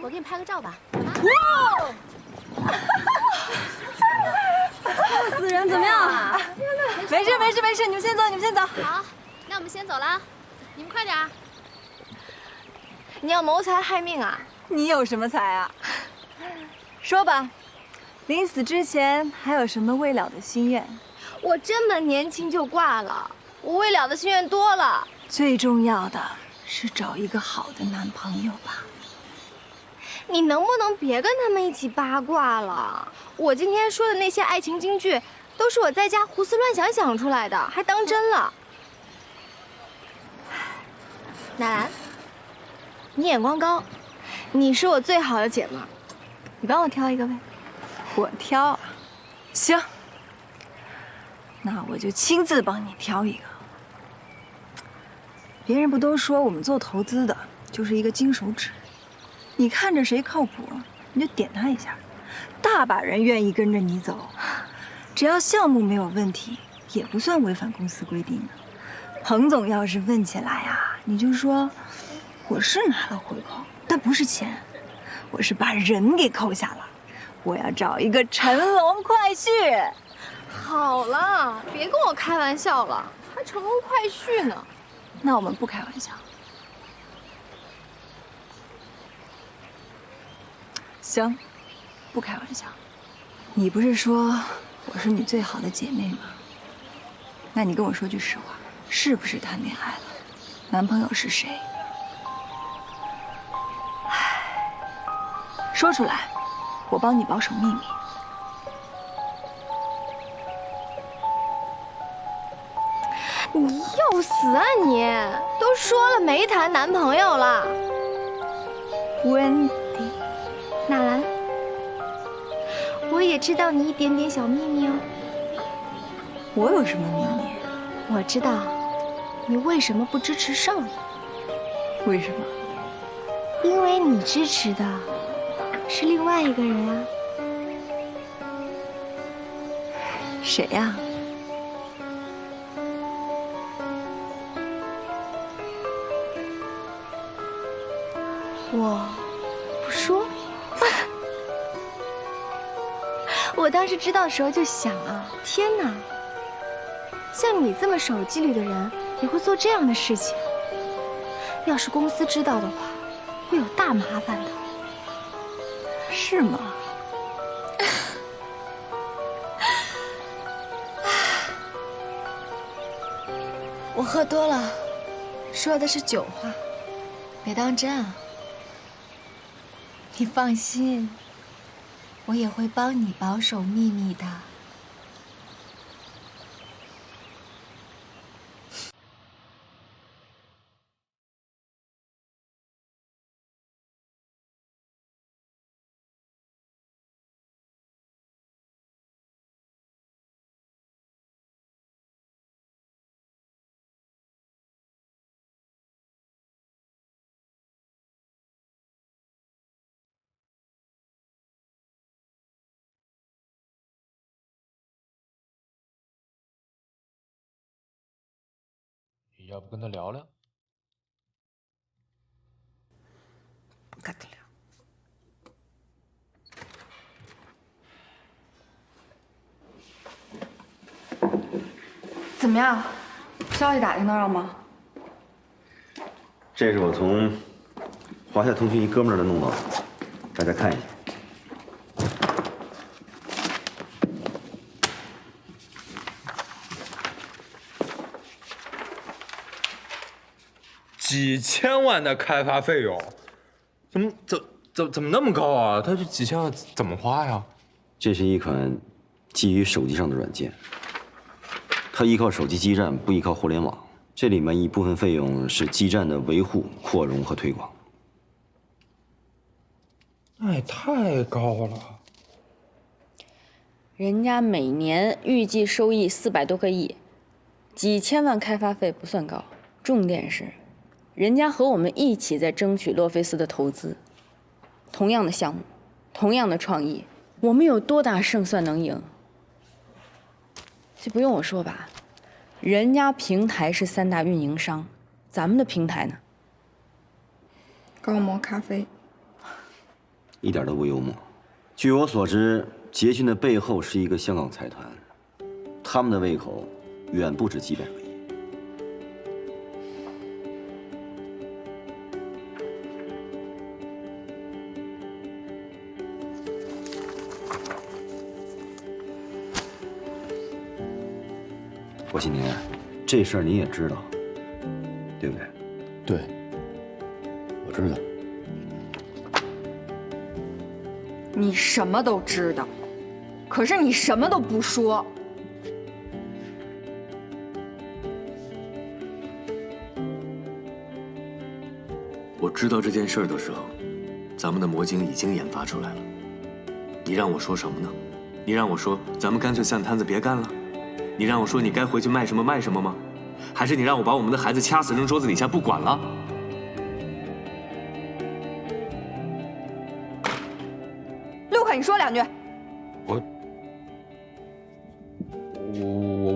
我给你拍个照吧。哇！吓死人！怎么样？没事，你们先走，好，那我们先走了，你们快点。你要谋财害命啊？你有什么财啊？说吧，临死之前还有什么未了的心愿？我这么年轻就挂了，我未了的心愿多了。最重要的是找一个好的男朋友吧。你能不能别跟他们一起八卦了？我今天说的那些爱情金句，都是我在家胡思乱想想出来的，还当真了。乃兰，你眼光高，你是我最好的姐妹儿，你帮我挑一个呗。我挑啊，行，那我就亲自帮你挑一个。别人不都说我们做投资的就是一个金手指，你看着谁靠谱，你就点他一下，大把人愿意跟着你走。只要项目没有问题，也不算违反公司规定的。彭总要是问起来啊，你就说我是拿了回扣，但不是钱，我是把人给扣下了。我要找一个乘龙快婿。好了，别跟我开玩笑了，还乘龙快婿呢。那我们不开玩笑。行，不开玩笑。你不是说我是你最好的姐妹吗？那你跟我说句实话，是不是谈恋爱了？男朋友是谁？唉，说出来，我帮你保守秘密。你要死啊你！都说了没谈男朋友了。Wendy，纳兰，我也知道你一点点小秘密哦。我有什么秘密？我知道，你为什么不支持少爷？为什么？因为你支持的是另外一个人啊。谁呀？我不说。我当时知道的时候就想啊，天哪，像你这么守纪律的人也会做这样的事情，要是公司知道的话，会有大麻烦的。是吗？我喝多了，说的是酒话，别当真啊。你放心，我也会帮你保守秘密的。要不跟他聊聊？不跟他聊。怎么样？消息打听到了吗？这是我从华夏通讯一哥们儿那弄到的，大家看一下。几千万的开发费用，怎么那么高啊？他这几千万怎么花呀？这是一款基于手机上的软件，它依靠手机基站，不依靠互联网。这里面一部分费用是基站的维护、扩容和推广。那也太高了。人家每年预计收益400多个亿，几千万开发费不算高，重点是，人家和我们一起在争取洛菲斯的投资。同样的项目，同样的创意，我们有多大胜算能赢？这不用我说吧？人家平台是3大运营商，咱们的平台呢？高模咖啡。一点都不幽默。据我所知，捷讯的背后是一个香港财团，他们的胃口远不止几百个亿。郭新年，这事儿你也知道，对不对？对，我知道。你什么都知道，可是你什么都不说。我知道这件事儿的时候，咱们的魔晶已经研发出来了。你让我说什么呢？你让我说咱们干脆散摊子别干了？你让我说你该回去卖什么卖什么吗？还是你让我把我们的孩子掐死扔桌子底下不管了？陆可，你说两句。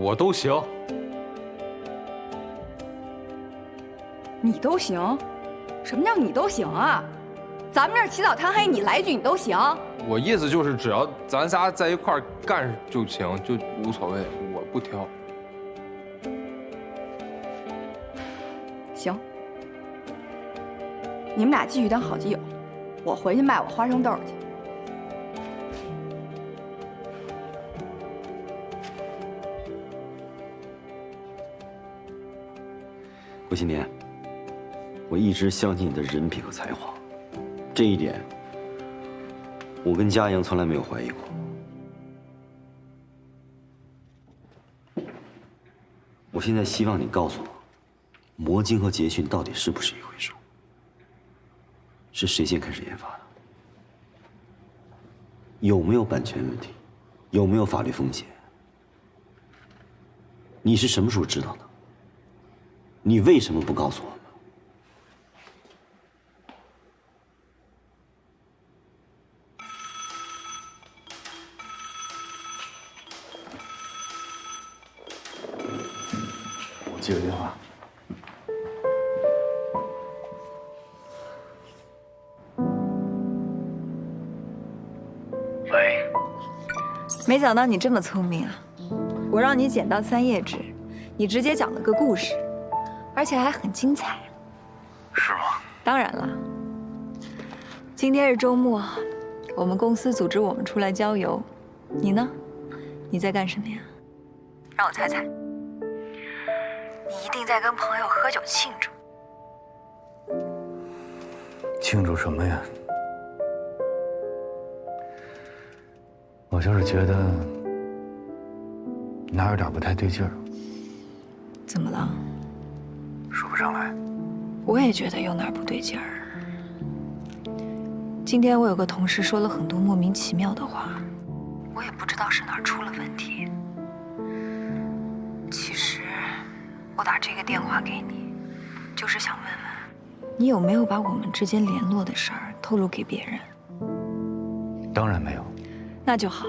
我都行。你都行？什么叫你都行啊？咱们这儿起早贪黑，你来一句你都行？我意思就是，只要咱仨在一块儿干就行，就无所谓，我不挑。行，你们俩继续当好基友，我回去卖我花生豆去。郭新年，我一直相信你的人品和才华，这一点我跟嘉莹从来没有怀疑过。我现在希望你告诉我，魔晶和捷讯到底是不是一回数？是谁先开始研发的？有没有版权问题？有没有法律风险？你是什么时候知道的？你为什么不告诉我们？我接个电话。喂，没想到你这么聪明啊！我让你捡到3页纸，你直接讲了个故事，而且还很精彩。是吗？当然了，今天是周末，我们公司组织我们出来郊游。你呢？你在干什么呀？让我猜猜，你一定在跟朋友喝酒庆祝。庆祝什么呀？我就是觉得哪有点不太对劲儿。怎么了？说不上来。我也觉得有哪儿不对劲儿。今天我有个同事说了很多莫名其妙的话，我也不知道是哪儿出了问题。其实，我打这个电话给你，就是想问问，你有没有把我们之间联络的事儿透露给别人？当然没有。那就好。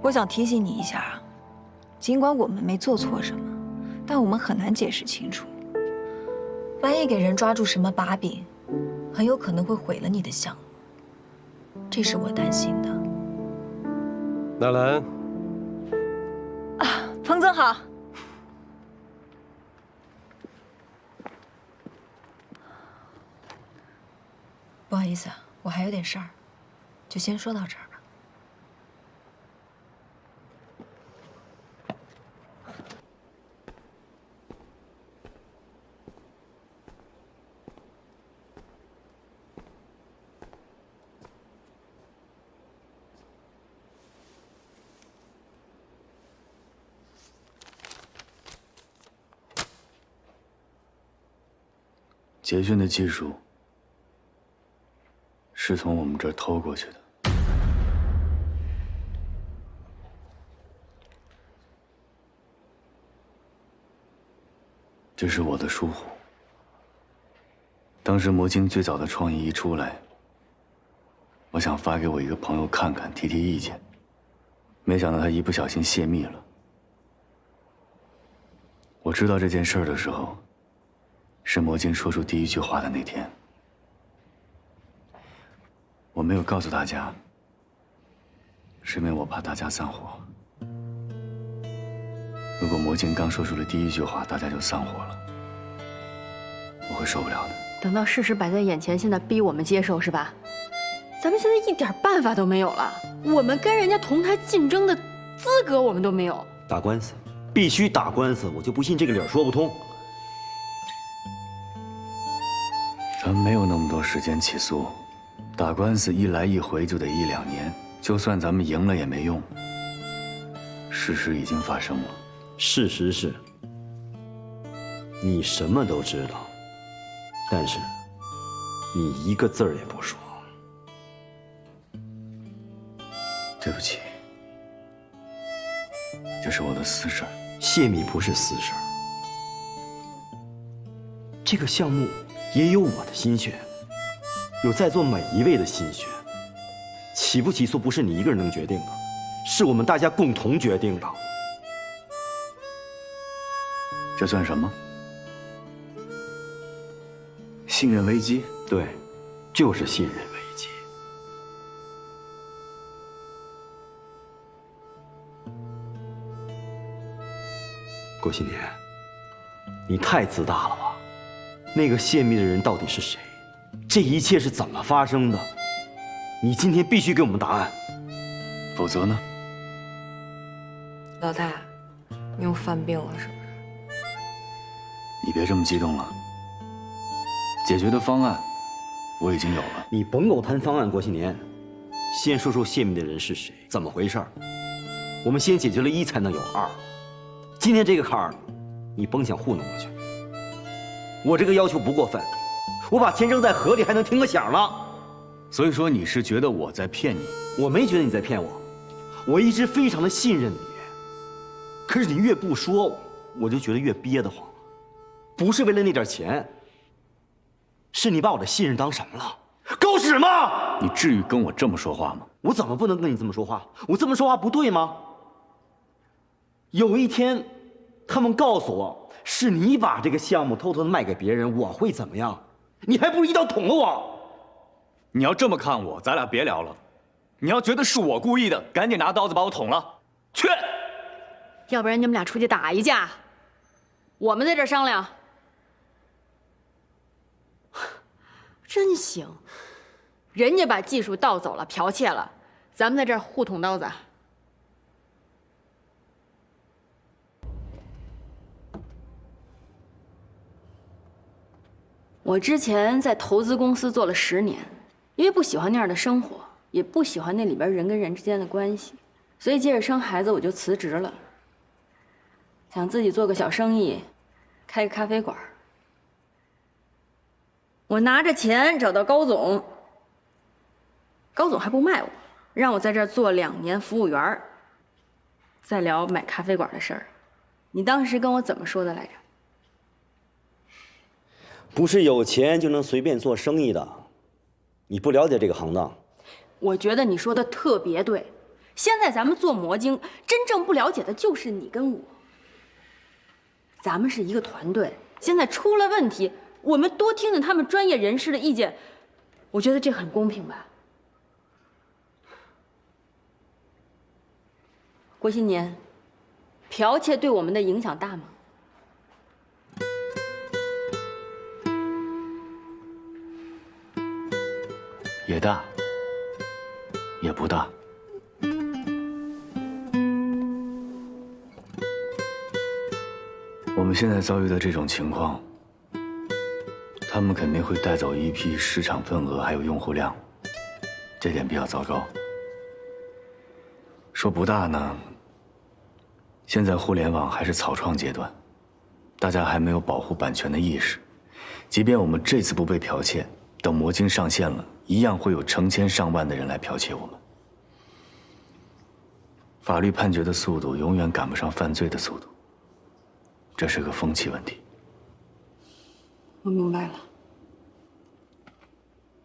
我想提醒你一下啊，尽管我们没做错什么，但我们很难解释清楚。万一给人抓住什么把柄，很有可能会毁了你的项目，这是我担心的。纳兰，啊，彭总好。不好意思啊，我还有点事儿，就先说到这儿吧。捷讯的技术是从我们这儿偷过去的。这是我的疏忽。当时魔晶最早的创意一出来，我想发给我一个朋友看看，提提意见，没想到他一不小心泄密了。我知道这件事儿的时候，是魔晶说出第一句话的那天。我没有告诉大家，是因为我怕大家散伙。如果魔镜刚说出了第一句话，大家就散伙了，我会受不了的。等到事实摆在眼前，现在逼我们接受是吧？咱们现在一点办法都没有了，我们跟人家同台竞争的资格我们都没有。打官司，必须打官司，我就不信这个理儿说不通。咱们没有那么多时间起诉，打官司一来一回就得1、2年，就算咱们赢了也没用。事实已经发生了。事实是，你什么都知道，但是你一个字儿也不说。对不起，这是我的私事儿。泄密不是私事儿，这个项目也有我的心血，有在座每一位的心血。起不起诉不是你一个人能决定的，是我们大家共同决定的。这算什么？信任危机？对，就是信任危机。郭新年，你太自大了吧？那个泄密的人到底是谁？这一切是怎么发生的？你今天必须给我们答案，否则呢？老大，你又犯病了是不是？你别这么激动了。解决的方案我已经有了。你甭给我谈方案，郭新年，先说说泄密的人是谁，怎么回事儿？我们先解决了1，才能有2。今天这个坎儿，你甭想糊弄过去。我这个要求不过分，我把钱扔在河里还能听个响了。所以说你是觉得我在骗你？我没觉得你在骗我，我一直非常的信任你。可是你越不说，我就觉得越憋得慌。不是为了那点钱，是你把我的信任当什么了？狗屎吗？你至于跟我这么说话吗？我怎么不能跟你这么说话？我这么说话不对吗？有一天，他们告诉我是你把这个项目偷偷的卖给别人，我会怎么样？你还不如一刀捅了我！你要这么看我，咱俩别聊了。你要觉得是我故意的，赶紧拿刀子把我捅了，去！要不然你们俩出去打一架，我们在这儿商量。真行，人家把技术盗走了，剽窃了，咱们在这儿互捅刀子。我之前在投资公司做了10年，因为不喜欢那样的生活，也不喜欢那里边人跟人之间的关系，所以接着生孩子我就辞职了，想自己做个小生意，开个咖啡馆。我拿着钱找到高总，高总还不卖我，让我在这儿做2年服务员，再聊买咖啡馆的事儿。你当时跟我怎么说的来着？不是有钱就能随便做生意的，你不了解这个行当。我觉得你说的特别对。现在咱们做魔晶，真正不了解的就是你跟我。咱们是一个团队，现在出了问题，我们多听听他们专业人士的意见，我觉得这很公平吧。郭新年，剽窃对我们的影响大吗？也大，也不大。我们现在遭遇的这种情况，他们肯定会带走一批市场份额，还有用户量，这点比较糟糕。说不大呢，现在互联网还是草创阶段，大家还没有保护版权的意识。即便我们这次不被剽窃，等魔晶上线了，一样会有成千上万的人来剽窃我们。法律判决的速度永远赶不上犯罪的速度，这是个风气问题。我明白了，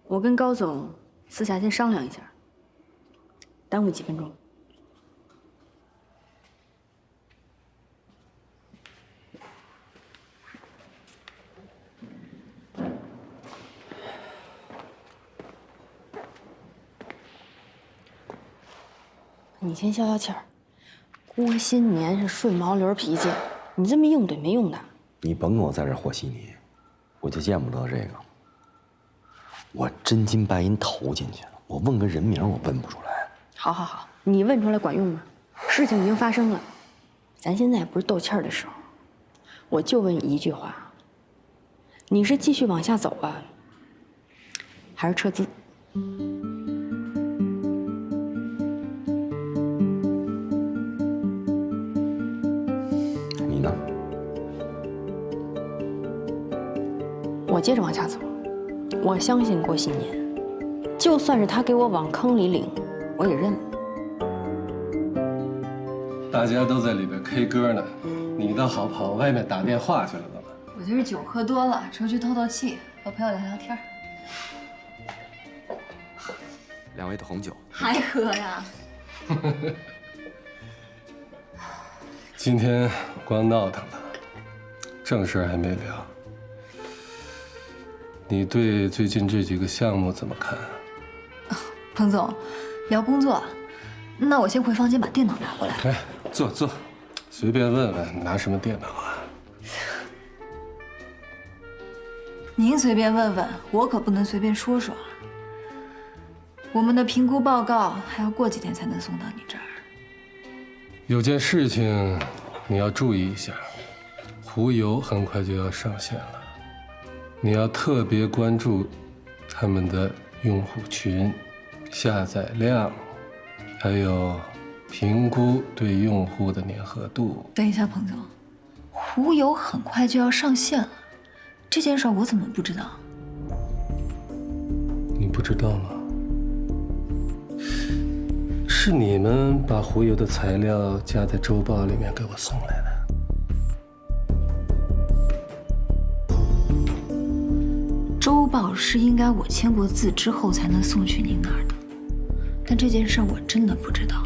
我跟高总私下先商量一下，耽误几分钟。你先消消气儿。郭新年是顺毛驴脾气，你这么应对没用的。你甭跟我在这和稀泥，我就见不得这个。我真金白银投进去了，我问个人名我问不出来。好好好，你问出来管用吗？事情已经发生了，咱现在也不是斗气儿的时候。我就问你一句话：你是继续往下走啊，还是撤资？你呢？我接着往下走。我相信郭新年，就算是他给我往坑里领，我也认了。大家都在里边 K 歌呢，你倒好跑外面打电话去了，怎么？我就是酒喝多了，出去透透气，和朋友聊聊天。2位的红酒。还喝呀？今天光闹腾了，正事儿还没聊。你对最近这几个项目怎么看？彭总，聊工作，那我先回房间把电脑拿过来。哎，坐，随便问问，拿什么电脑啊？您随便问问，我可不能随便说说。我们的评估报告还要过几天才能送到你这儿。有件事情你要注意一下，狐游很快就要上线了，你要特别关注他们的用户群、下载量，还有评估对用户的粘合度。等一下，彭总，狐游很快就要上线了，这件事我怎么不知道？你不知道吗？是你们把狐游的材料加在周报里面给我送来的。周报是应该我签过字之后才能送去您那儿的，但这件事我真的不知道。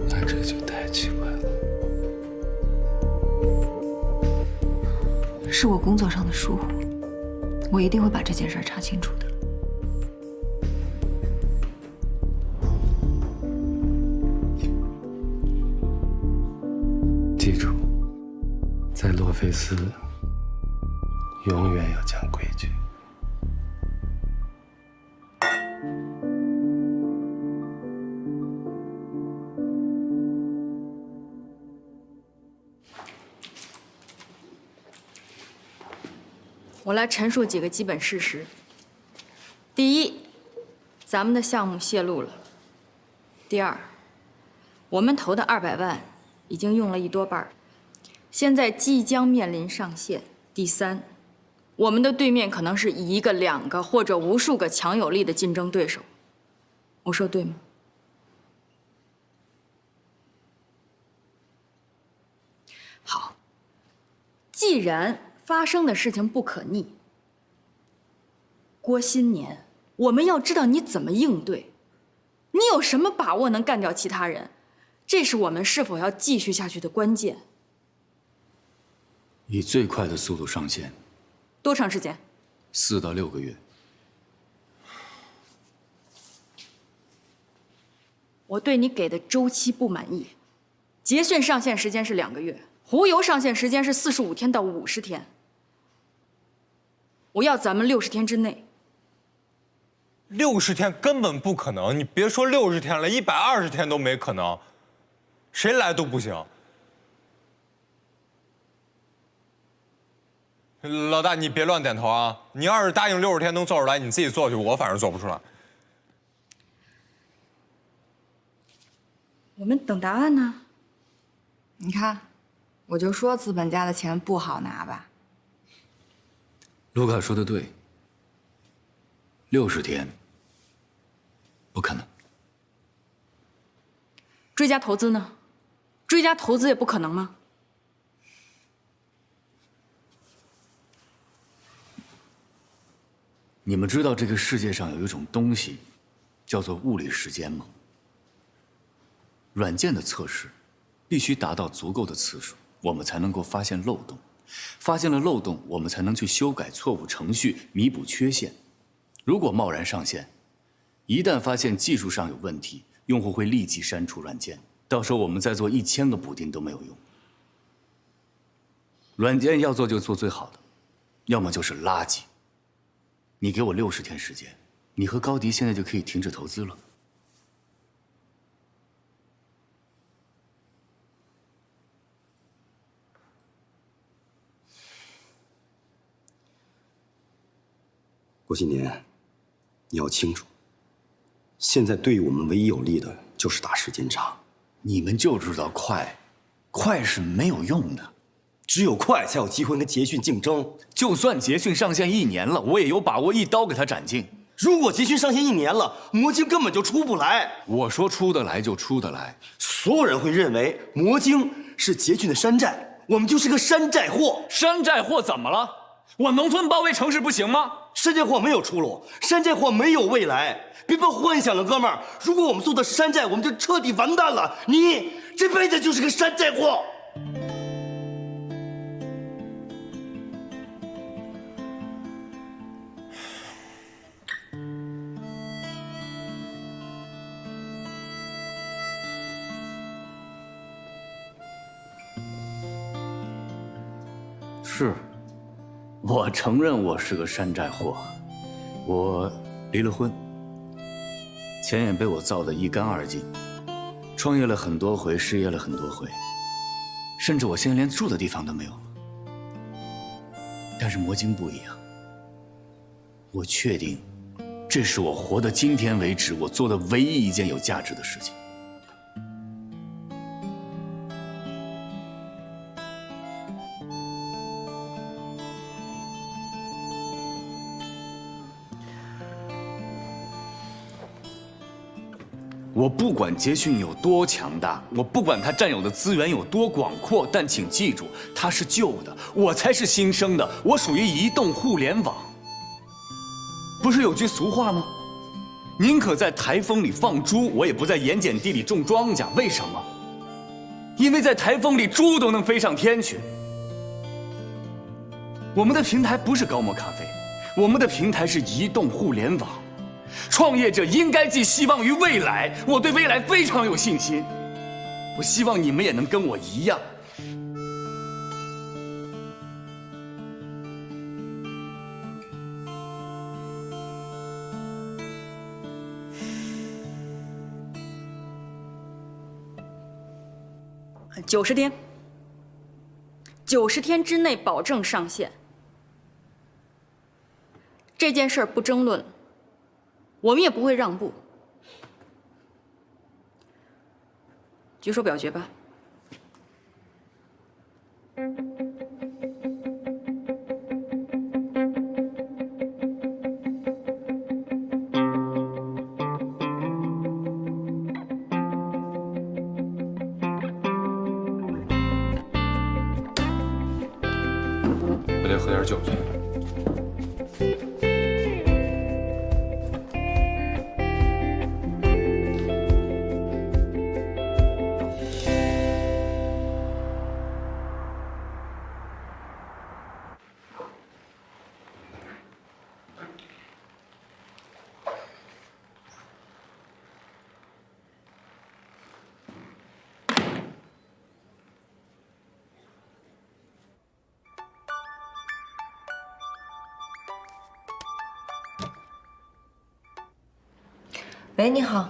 那这就太奇怪了。是我工作上的疏忽，我一定会把这件事查清楚的。记住，在洛菲斯，永远要讲规矩。我来陈述几个基本事实。第一，咱们的项目泄露了；第二，我们投的200万已经用了1多半，现在即将面临上线；第三，我们的对面可能是1个、2个或者无数个强有力的竞争对手。我说对吗？好，既然发生的事情不可逆，郭新年，我们要知道你怎么应对，你有什么把握能干掉其他人？这是我们是否要继续下去的关键。以最快的速度上线，多长时间4到6个月。我对你给的周期不满意，结算上线时间是2个月，狐游上线时间是45天到50天。我要咱们60天之内。60天根本不可能，你别说60天了，120天都没可能，谁来都不行。老大，你别乱点头啊！你要是答应60天能做出来，你自己做去，我反正做不出来。我们等答案呢。你看，我就说资本家的钱不好拿吧。卢卡说的对，60天不可能。追加投资呢？追加投资也不可能吗？你们知道这个世界上有一种东西叫做物理时间吗？软件的测试必须达到足够的次数，我们才能够发现漏洞。发现了漏洞，我们才能去修改错误程序，弥补缺陷。如果贸然上线，一旦发现技术上有问题，用户会立即删除软件，到时候我们再做1000个补丁都没有用。软件要做就做最好的，要么就是垃圾。你给我60天时间，你和高迪现在就可以停止投资了。郭新年，你要清楚，现在对于我们唯一有利的就是打时间差。你们就知道快，快是没有用的，只有快才有机会跟捷讯竞争。就算捷讯上线1年了，我也有把握一刀给他斩尽。如果捷讯上线1年了，魔晶根本就出不来。我说出得来就出得来，所有人会认为魔晶是捷讯的山寨，我们就是个山寨货。山寨货怎么了？我农村包围城市不行吗？山寨货没有出路，山寨货没有未来。别抱幻想了，哥们儿！如果我们做的是山寨，我们就彻底完蛋了。你这辈子就是个山寨货。是，我承认我是个山寨货，我离了婚，钱也被我造得一干二净，创业了很多回，失业了很多回，甚至我现在连住的地方都没有了。但是魔晶不一样，我确定，这是我活到今天为止我做的唯一一件有价值的事情。我不管捷讯有多强大，我不管它占有的资源有多广阔，但请记住，它是旧的，我才是新生的，我属于移动互联网。不是有句俗话吗？宁可在台风里放猪，我也不在盐碱地里种庄稼。为什么？因为在台风里，猪都能飞上天去。我们的平台不是高模咖啡，我们的平台是移动互联网。创业者应该寄希望于未来，我对未来非常有信心。我希望你们也能跟我一样。90天，90天之内保证上线。这件事儿不争论了。我们也不会让步，举手表决吧。我得喝点酒去。喂，你好，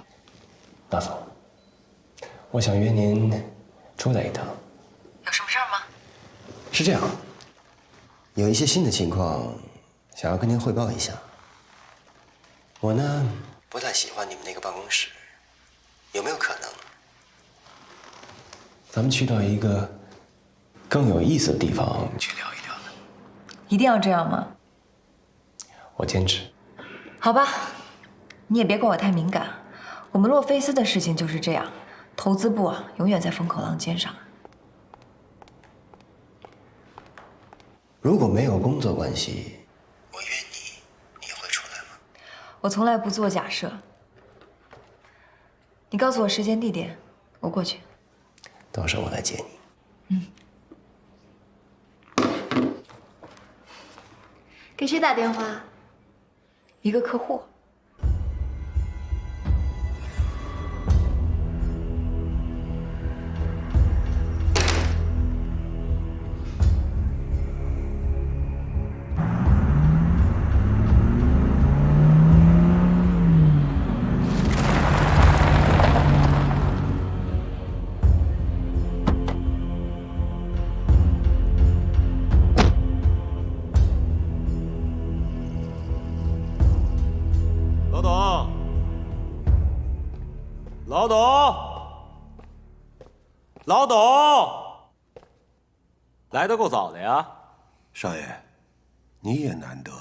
大总，我想约您出来一趟。有什么事儿吗？是这样，有一些新的情况，想要跟您汇报一下。我呢，不太喜欢你们那个办公室，有没有可能，咱们去到一个更有意思的地方去聊一聊呢？一定要这样吗？我坚持。好吧。你也别怪我太敏感，我们洛菲斯的事情就是这样，投资部啊，永远在风口浪尖上。如果没有工作关系，我约你，你会出来吗？我从来不做假设。你告诉我时间地点，我过去。到时候我来接你。给谁打电话？一个客户。老董，来得够早的呀！少爷，你也难得。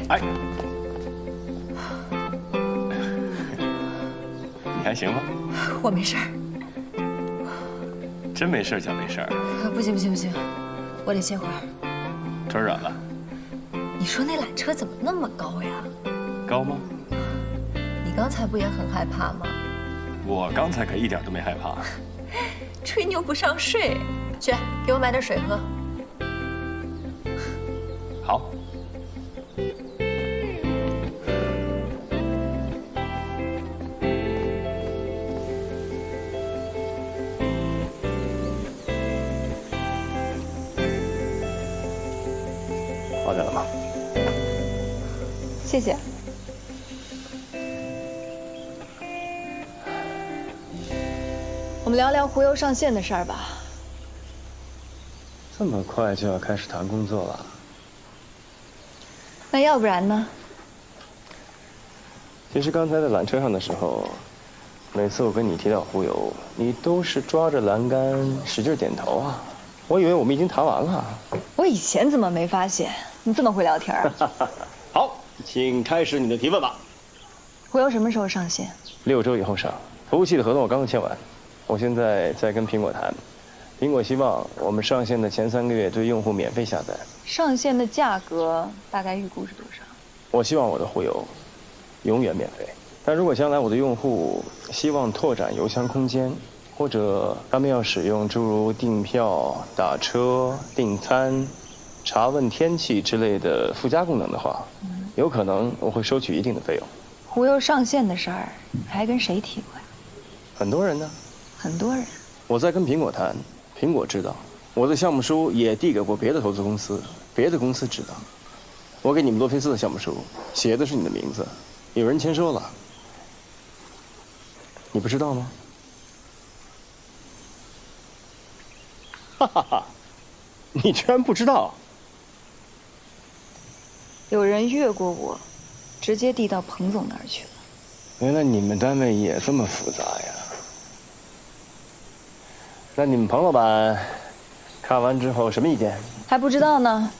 哎，你还行吗？我没事儿。真没事叫没事儿。不行不行不行，我得歇会儿。腿软了？你说那缆车怎么那么高呀？高吗？你刚才不也很害怕吗？我刚才可一点都没害怕。吹牛不上税，去给我买点水喝。好。好点了吗？谢谢。我们聊聊狐油上线的事儿吧。这么快就要开始谈工作了？那要不然呢？其实刚才在缆车上的时候，每次我跟你提到狐油，你都是抓着栏杆使劲点头啊。我以为我们已经谈完了。我以前怎么没发现？你这么会聊天啊？好，请开始你的提问吧。狐油什么时候上线？6周以后上。服务器的合同我刚刚签完，我现在在跟苹果谈。苹果希望我们上线的前3个月对用户免费下载。上线的价格大概预估是多少？我希望我的狐油永远免费。但如果将来我的用户希望拓展邮箱空间，或者他们要使用诸如订票、打车、订餐、查问天气之类的附加功能的话，有可能我会收取一定的费用。狐油上线的事儿还跟谁提过呀？很多人呢。很多人。我在跟苹果谈，苹果知道。我的项目书也递给过别的投资公司，别的公司知道。我给你们洛菲斯的项目书写的是你的名字，有人签收了。你不知道吗？哈哈哈，你居然不知道？有人越过我，直接递到彭总那儿去了。原来你们单位也这么复杂呀。那你们彭老板看完之后什么意见？还不知道呢，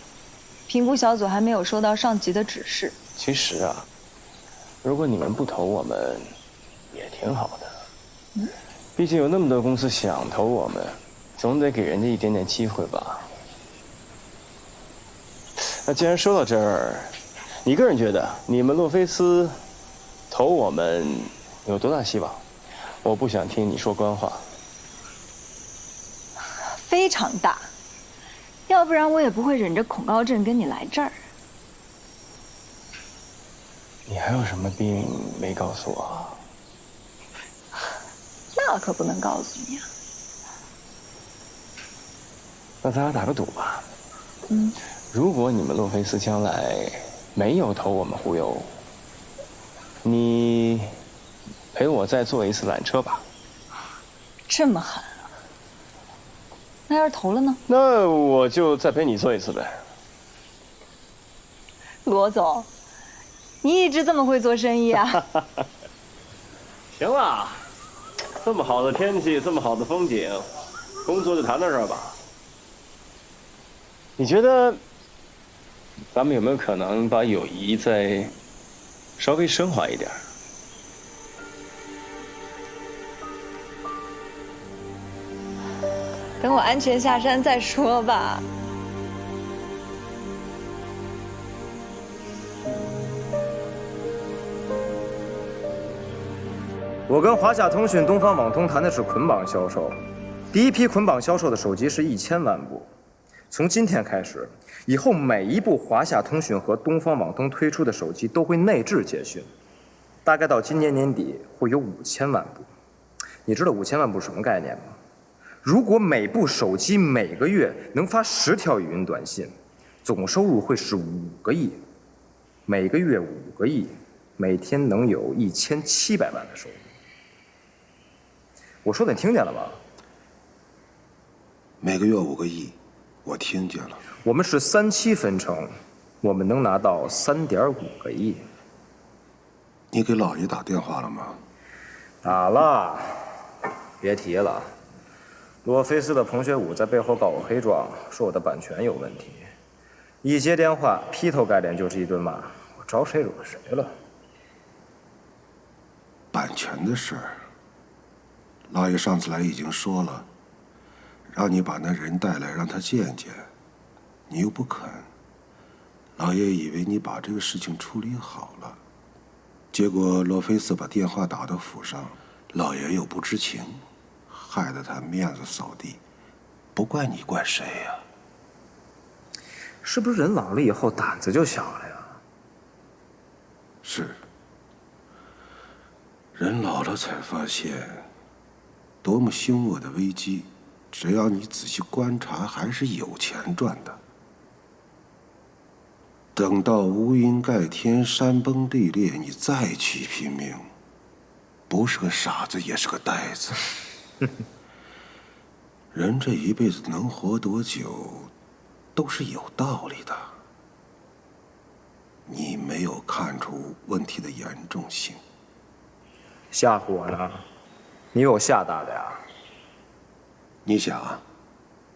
评估小组还没有收到上级的指示。其实啊，如果你们不投我们，也挺好的。毕竟有那么多公司想投我们，总得给人家一点点机会吧。那既然说到这儿，你个人觉得你们洛菲斯投我们有多大希望？我不想听你说官话。非常大，要不然我也不会忍着恐高症跟你来这儿。你还有什么病没告诉我？那可不能告诉你啊。那咱俩打个赌吧。如果你们洛菲斯将来没有投我们狐油，你陪我再坐一次缆车吧。这么狠啊？那要是投了呢？那我就再陪你做一次呗。罗总，你一直这么会做生意啊？行了，这么好的天气，这么好的风景，工作就谈到这儿吧。你觉得咱们有没有可能把友谊再稍微升华一点？等我安全下山再说吧。我跟华夏通讯、东方网通谈的是捆绑销售，第一批捆绑销售的手机是1000万部。从今天开始，以后每一部华夏通讯和东方网通推出的手机都会内置捷讯，大概到今年年底会有5000万部。你知道5000万部什么概念吗？如果每部手机每个月能发10条语音短信，总收入会是5个亿，每个月5个亿，每天能有1700万的收入。我说的你听见了吗？每个月5个亿，我听见了。我们是3期分成，我们能拿到3.5个亿。你给老爷打电话了吗？打了，别提了。洛菲斯的彭学武在背后告我黑状，说我的版权有问题。一接电话，劈头盖脸就是一顿骂，我招谁惹谁了？版权的事儿，老爷上次来已经说了，让你把那人带来让他见见，你又不肯。老爷以为你把这个事情处理好了，结果洛菲斯把电话打到府上，老爷又不知情，害得他面子扫地，不怪你怪谁呀？是不是人老了以后胆子就小了呀？是。人老了才发现，多么凶恶的危机，只要你仔细观察，还是有钱赚的。等到乌云盖天、山崩地裂，你再去拼命，不是个傻子，也是个呆子。人这一辈子能活多久，都是有道理的。你没有看出问题的严重性。吓唬我呢？你以为我吓大的呀？你想，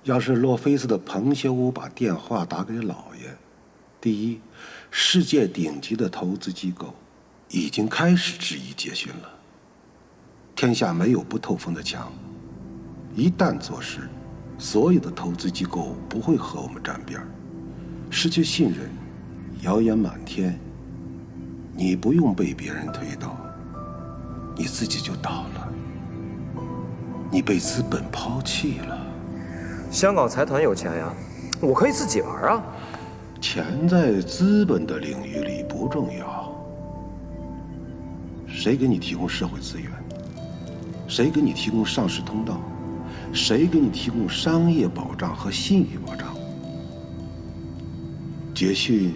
要是洛菲斯的彭修武把电话打给老爷，第一，世界顶级的投资机构已经开始质疑捷讯了。天下没有不透风的墙，一旦做事，所有的投资机构不会和我们沾边儿，失去信任，谣言满天。你不用被别人推倒，你自己就倒了。你被资本抛弃了。香港财团有钱呀，我可以自己玩啊。钱在资本的领域里不重要。谁给你提供社会资源？谁给你提供上市通道？谁给你提供商业保障和信誉保障？捷讯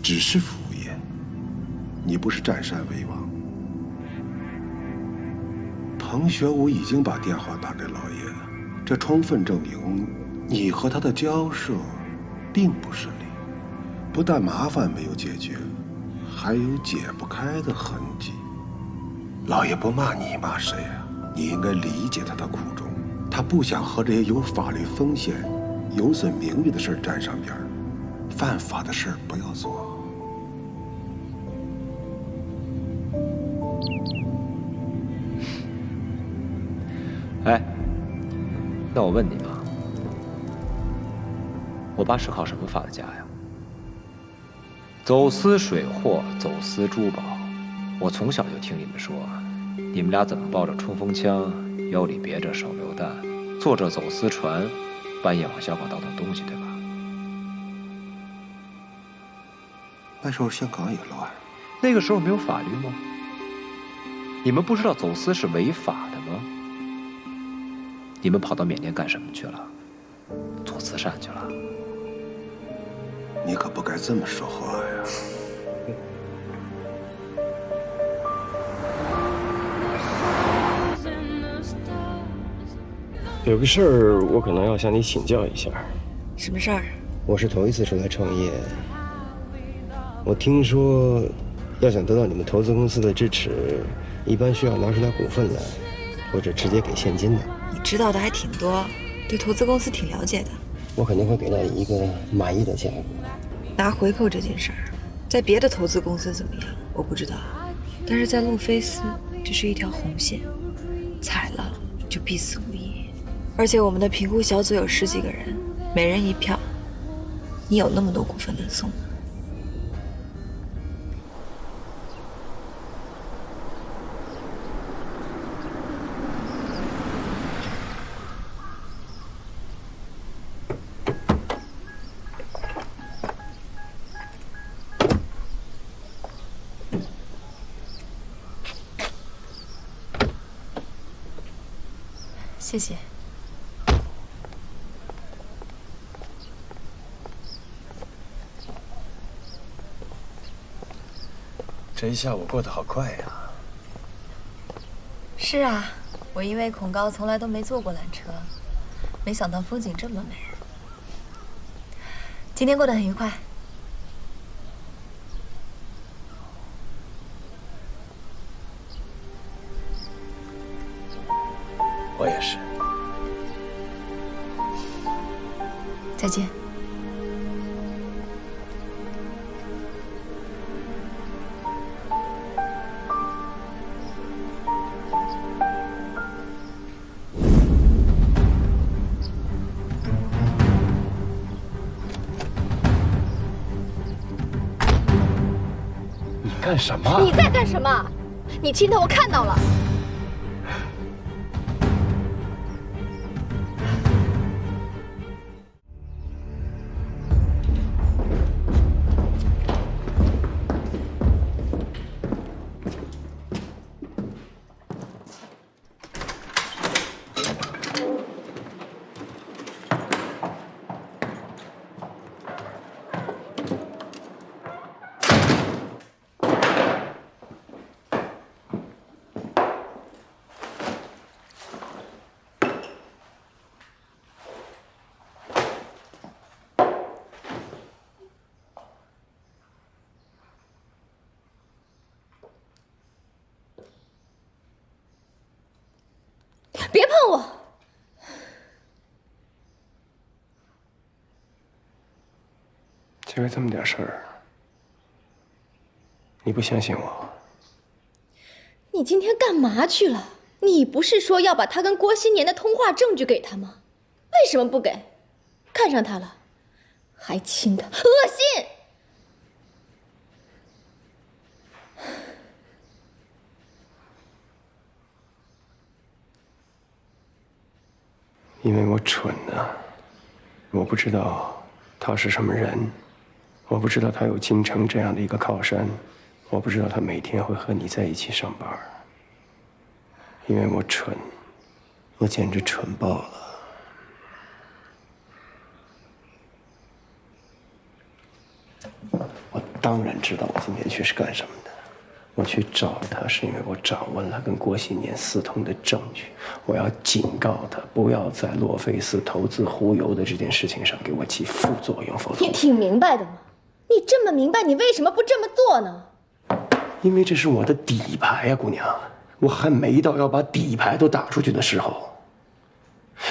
只是服务业，你不是占山为王。彭学武已经把电话打给老爷，这充分证明你和他的交涉并不顺利，不但麻烦没有解决，还有解不开的痕迹。老爷不骂你，骂谁啊？你应该理解他的苦衷，他不想和这些有法律风险、有损名誉的事沾上边儿，犯法的事不要做。哎，那我问你啊，我爸是靠什么发的家呀？走私水货，走私珠宝。我从小就听你们说，你们俩怎么抱着冲锋枪，腰里别着手榴弹，坐着走私船，半夜往香港倒腾东西，对吧？那时候香港也乱，那个时候没有法律吗？你们不知道走私是违法的吗？你们跑到缅甸干什么去了？做慈善去了？你可不该这么说话呀！有个事儿，我可能要向你请教一下。什么事儿？我是头一次出来创业，我听说，要想得到你们投资公司的支持，一般需要拿出点股份来，或者直接给现金的。你知道的还挺多，对投资公司挺了解的。我肯定会给到你一个满意的价格。拿回扣这件事儿，在别的投资公司怎么样，我不知道，但是在洛菲斯，这是一条红线，踩了就必死无疑。而且我们的评估小组有10几个人，每人1票，你有那么多股份能送吗？谢谢。这一下午过得好快呀！是啊，我因为恐高从来都没坐过缆车，没想到风景这么美。今天过得很愉快。我也是。再见。你干什么？你在干什么？你亲他，我看到了。别碰我！就为这么点事儿，你不相信我？你今天干嘛去了？你不是说要把他跟郭新年的通话证据给他吗？为什么不给？看上他了，还亲他，恶心！因为我蠢呐，我不知道他是什么人，我不知道他有京城这样的一个靠山，我不知道他每天会和你在一起上班。因为我蠢，我简直蠢爆了。我当然知道我今天去是干什么的。我去找他是因为我掌握了他跟郭新年私通的证据，我要警告他不要在洛菲斯投资忽悠的这件事情上给我起副作用，否则你挺明白的嘛。你这么明白，你为什么不这么做呢？因为这是我的底牌呀，姑娘，我还没到要把底牌都打出去的时候。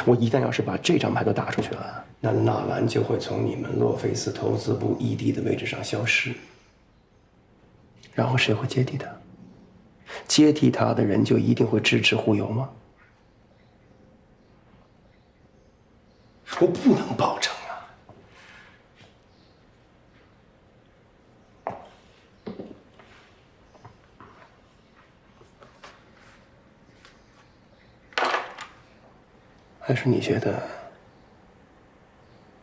我一旦要是把这张牌都打出去了，那纳兰就会从你们洛菲斯投资部ED的位置上消失。然后谁会接替他？接替他的人就一定会支持忽悠吗？我不能保证啊。还是你觉得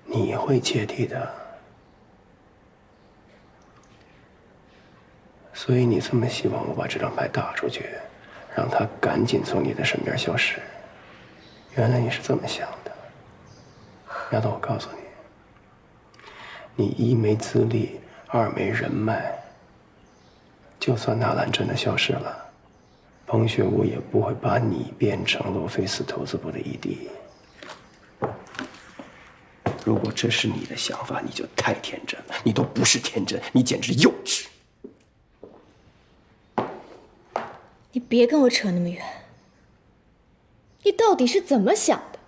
你会接替他？所以你这么希望我把这张牌打出去，让他赶紧从你的身边消失。原来你是这么想的。丫头，我告诉你，你一没资历，二没人脉。就算纳兰真的消失了，彭学武也不会把你变成洛菲斯投资部的ED。如果这是你的想法，你就太天真了。你都不是天真，你简直幼稚。你别跟我扯那么远。你到底是怎么想的？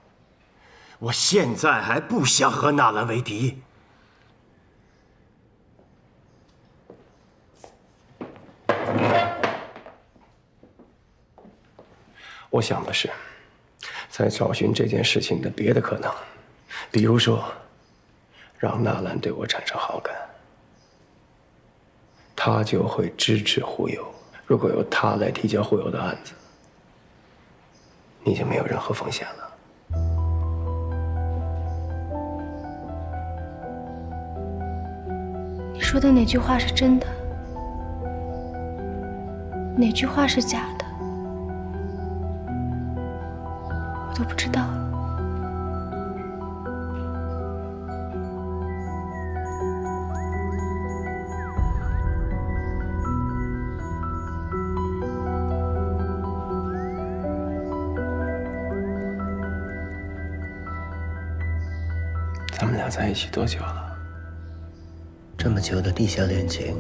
我现在还不想和纳兰为敌。我想的是，在找寻这件事情的别的可能，比如说，让纳兰对我产生好感，他就会支持忽悠。如果由他来提交忽悠的案子，你就没有任何风险了。你说的哪句话是真的？哪句话是假的？我都不知道。咱们俩在一起多久了？这么久的地下恋情，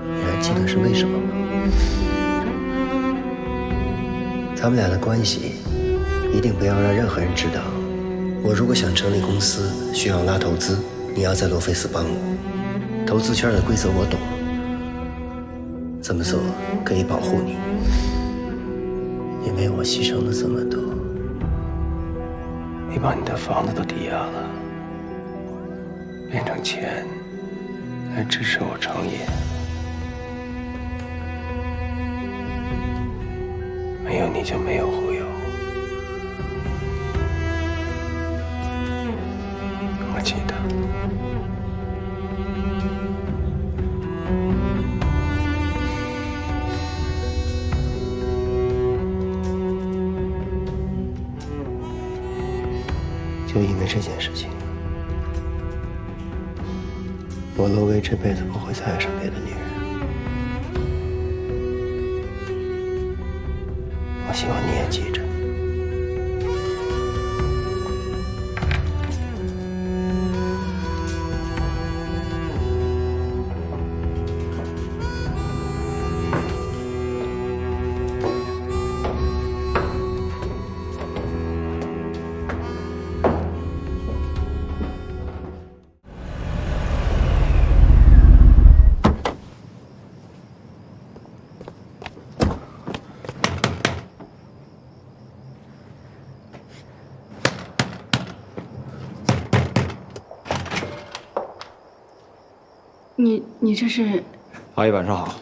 你还记得是为什么吗？咱们俩的关系一定不要让任何人知道。我如果想成立公司，需要拉投资，你要在洛菲斯帮我。投资圈的规则我懂，这么做可以保护你，因为我牺牲了这么多。你把你的房子都抵押了，变成钱来支持我创业。没有你就没有忽悠。我记得。就因为这件事情，我罗威这辈子不会再爱上别的女人。我希望你也记着。你这是？阿姨晚上好。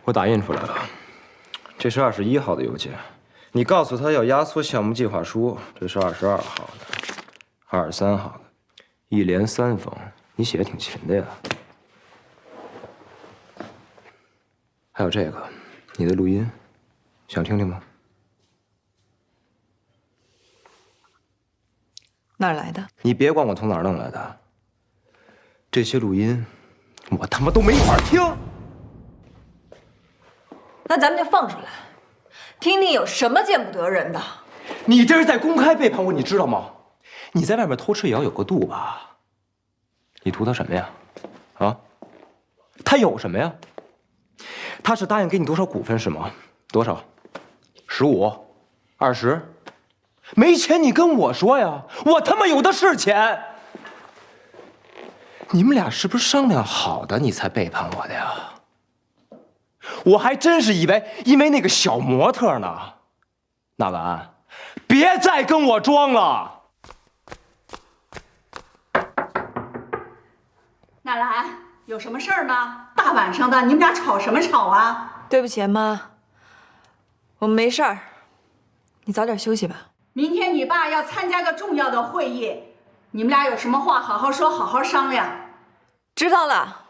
我打印出来了，这是21号的邮件。你告诉他要压缩项目计划书，这是22号的，23号的，一连3封，你写的挺勤的呀。还有这个，你的录音，想听听吗？哪儿来的？你别管我从哪儿弄来的，这些录音，我他妈都没法听。那咱们就放出来，听听有什么见不得人的。你这是在公开背叛我，你知道吗？你在外面偷吃也要有个度吧？你图他什么呀？啊？他有什么呀？他是答应给你多少股份是吗？多少？15、20？没钱你跟我说呀，我他妈有的是钱。你们俩是不是商量好的，你才背叛我的呀？我还真是以为因为那个小模特呢。纳兰，别再跟我装了。纳兰，有什么事儿吗？大晚上的，你们俩吵什么吵啊？对不起，妈，我们没事儿，你早点休息吧。明天你爸要参加个重要的会议，你们俩有什么话好好说，好好商量。知道了。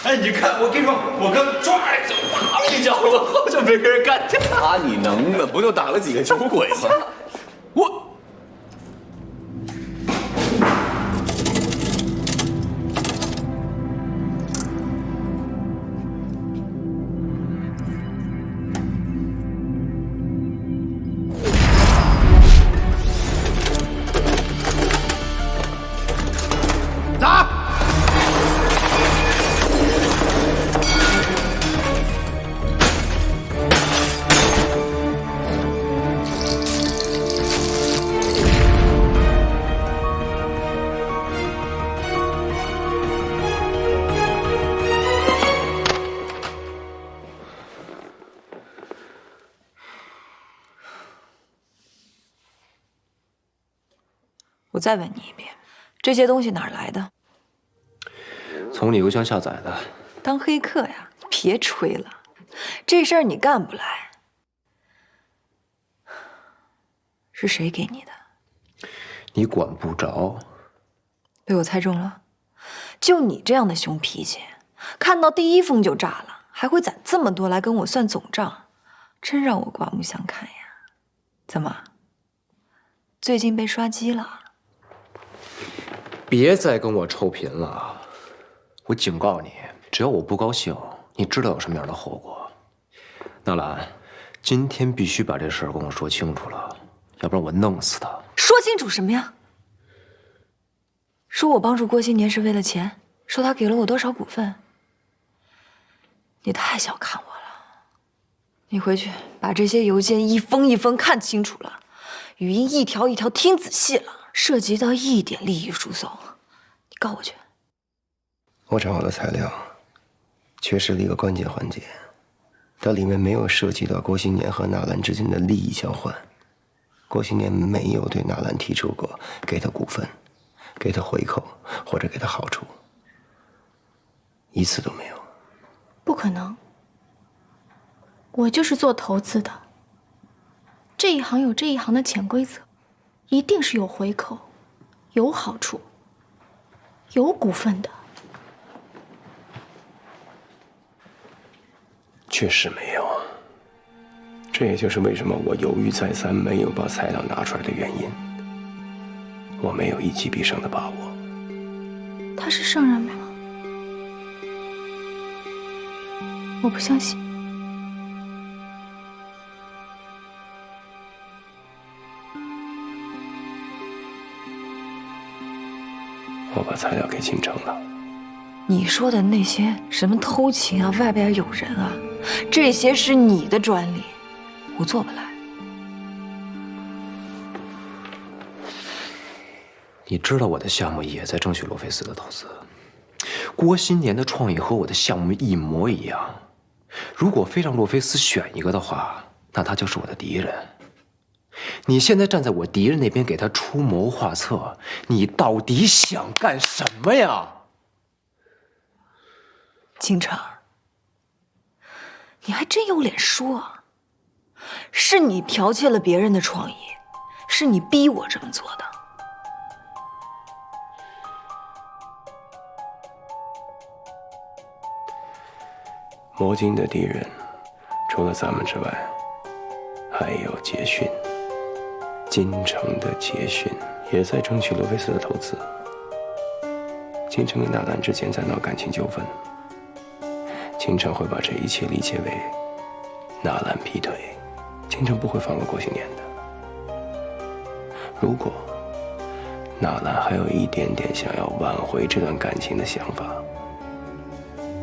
哎，你看，我跟你说，我刚抓了一脚，打了一脚，我好久没跟人干架。打你能的，不就打了几个酒鬼吗？我。 我再问你一遍，这些东西哪儿来的？从你邮箱下载的。当黑客呀？别吹了，这事儿你干不来。是谁给你的？你管不着。被我猜中了？就你这样的熊脾气，看到第一封就炸了，还会攒这么多来跟我算总账，真让我刮目相看呀！怎么？最近被刷机了？ 别再跟我臭贫了！我警告你，只要我不高兴，你知道有什么样的后果。纳兰，今天必须把这事儿跟我说清楚了，要不然我弄死他。说清楚什么呀？说我帮助郭新年是为了钱，说他给了我多少股份。你太小看我了。你回去把这些邮件一封一封看清楚了，语音一条一条听仔细了。 涉及到一点利益输送，你告我去。我找好的材料，缺失了一个关键环节，它里面没有涉及到郭新年和纳兰之间的利益交换。郭新年没有对纳兰提出过给他股份、给他回扣或者给他好处，一次都没有。不可能，我就是做投资的，这一行有这一行的潜规则。 一定是有回扣、有好处、有股份的。确实没有，这也就是为什么我犹豫再三没有把材料拿出来的原因。我没有一击必胜的把握。他是圣人吗？我不相信。 我把材料给秦城了。你说的那些什么偷情啊、外边有人啊，这些是你的专利，我做不来。你知道我的项目也在争取罗菲斯的投资，郭新年的创意和我的项目一模一样。如果非让洛菲斯选一个的话，那他就是我的敌人。 你现在站在我敌人那边给他出谋划策，你到底想干什么呀？金城，你还真有脸说，是你剽窃了别人的创意，是你逼我这么做的。魔晶的敌人，除了咱们之外，还有捷讯。 金城的捷讯也在争取罗菲斯的投资。金城跟纳兰之间在闹感情纠纷，金城会把这一切理解为纳兰劈腿，金城不会放过郭新年的。如果纳兰还有一点点想要挽回这段感情的想法，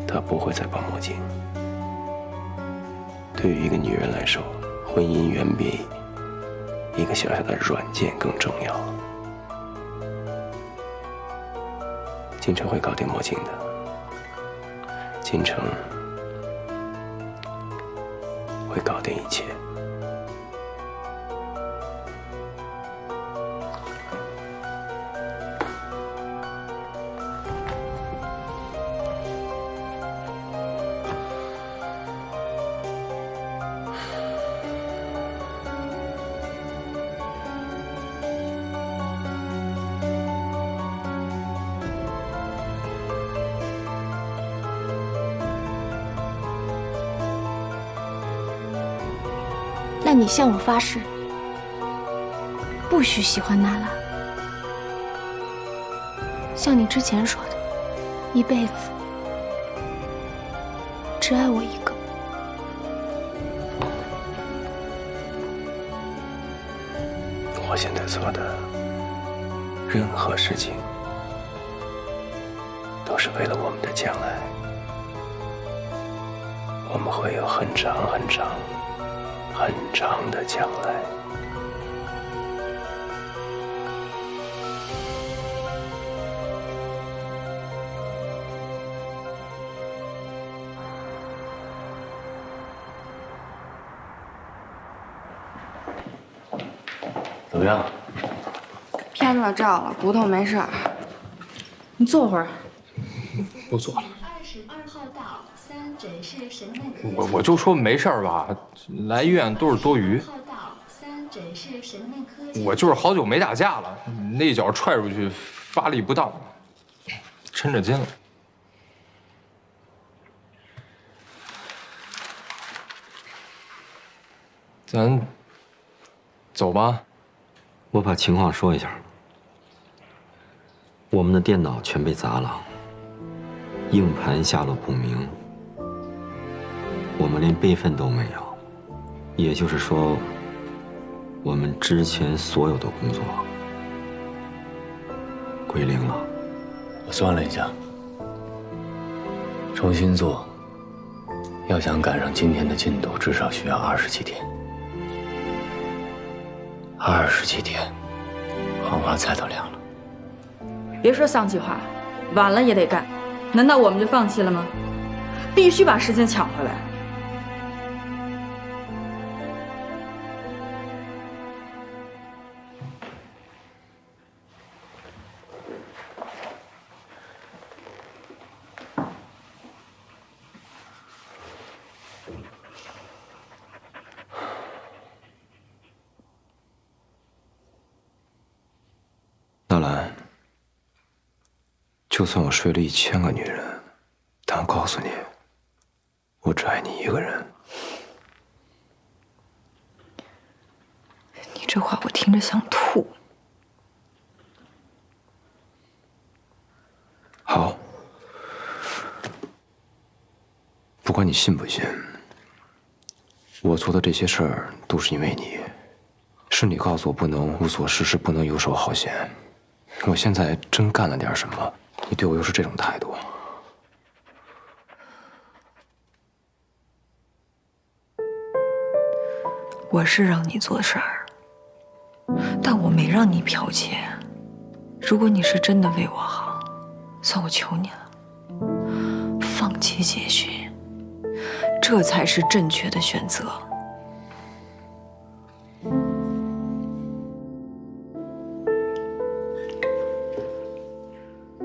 他不会再帮魔晶。对于一个女人来说，婚姻远比 一个小小的软件更重要。金城会搞定魔镜的，金城会搞定一切。那你向我发誓，不许喜欢纳兰。像你之前说的，一辈子只爱我一个。我现在做的任何事情，都是为了我们的将来。我们会有很长很长很长的将来。怎么样？片子照了，骨头没事儿。你坐会儿。不坐了。22号到3诊室神内我就说没事儿吧，来医院都是多余。我就是好久没打架了，那脚踹出去发力不当，抻着筋了。咱走吧。我把情况说一下。我们的电脑全被砸了，硬盘下落不明，我们连备份都没有，也就是说，我们之前所有的工作归零了。我算了一下，重新做，要想赶上今天的进度，至少需要27天。27天，黄花菜都凉了。别说丧气话，晚了也得干。难道我们就放弃了吗？必须把时间抢回来。纳兰，就算我睡了1000个女人，但我告诉你，我只爱你一个人。你这话我听着想吐。好，不管你信不信，我做的这些事儿都是因为你，是你告诉我不能无所事事，不能游手好闲。我现在真干了点什么，你对我又是这种态度。我是让你做事儿，但我没让你剽窃。如果你是真的为我好，算我求你了，放弃结训，这才是正确的选择。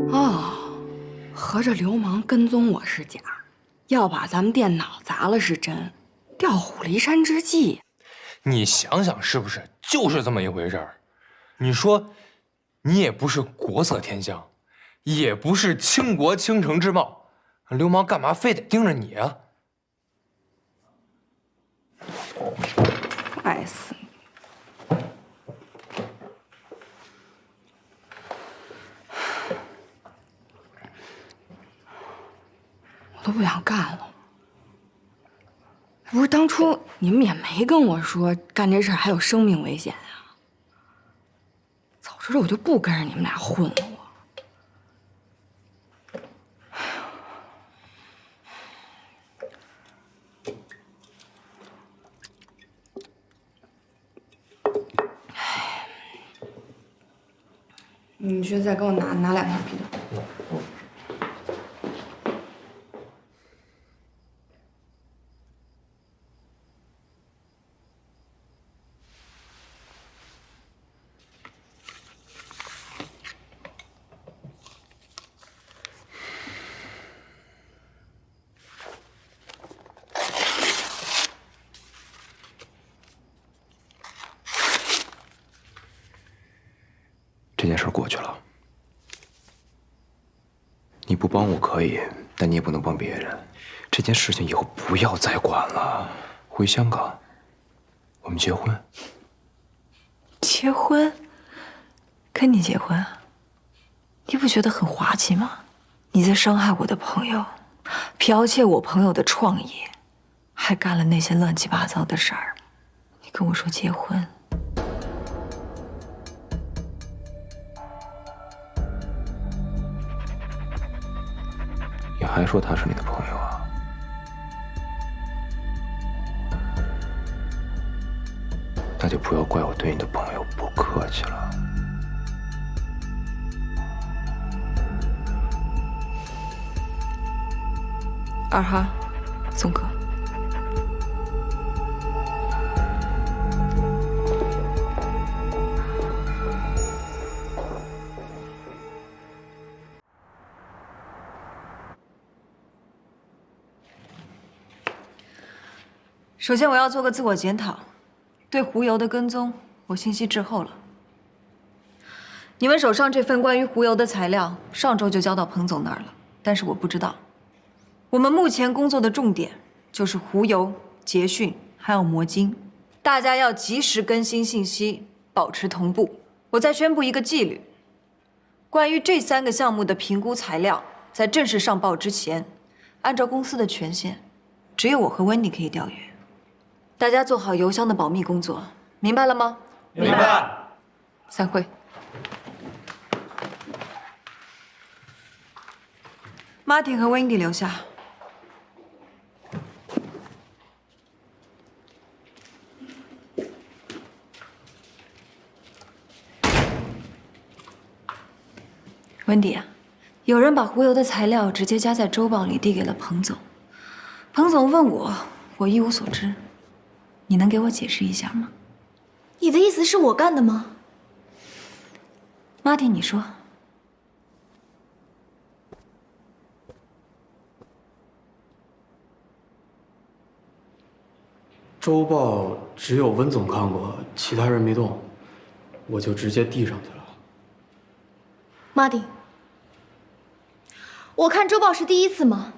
哦，合着流氓跟踪我是假，要把咱们电脑砸了是真，调虎离山之计。你想想是不是就是这么一回事儿？你说，你也不是国色天香，也不是倾国倾城之貌，流氓干嘛非得盯着你啊？爱死你！我都不想干了。不是当初你们也没跟我说干这事儿还有生命危险啊！早知道我就不跟着你们俩混了。你去再给我拿2条皮的。这件事过去了，你不帮我可以，但你也不能帮别人。这件事情以后不要再管了。回香港，我们结婚。结婚？跟你结婚啊？你不觉得很滑稽吗？你在伤害我的朋友，剽窃我朋友的创业，还干了那些乱七八糟的事儿。你跟我说结婚？你还说他是你的朋友啊？那就不要怪我对你的朋友不客气了。二哈，宋哥。首先，我要做个自我检讨，对胡油的跟踪，我信息滞后了。你们手上这份关于胡油的材料，上周就交到彭总那儿了，但是我不知道。我们目前工作的重点就是胡油、捷讯还有魔晶，大家要及时更新信息，保持同步。我再宣布一个纪律：关于这3个项目的评估材料，在正式上报之前，按照公司的权限，只有我和温妮可以调阅。大家做好邮箱的保密工作，明白了吗？明白。散会。Martin 和 Wendy 留下。Wendy 啊，有人把胡油的材料直接加在周报里递给了彭总，彭总问我，我一无所知。你能给我解释一下吗？你的意思是我干的吗？马丁，你说。周报只有温总看过，其他人没动，我就直接递上去了。马丁，我看周报是第一次吗？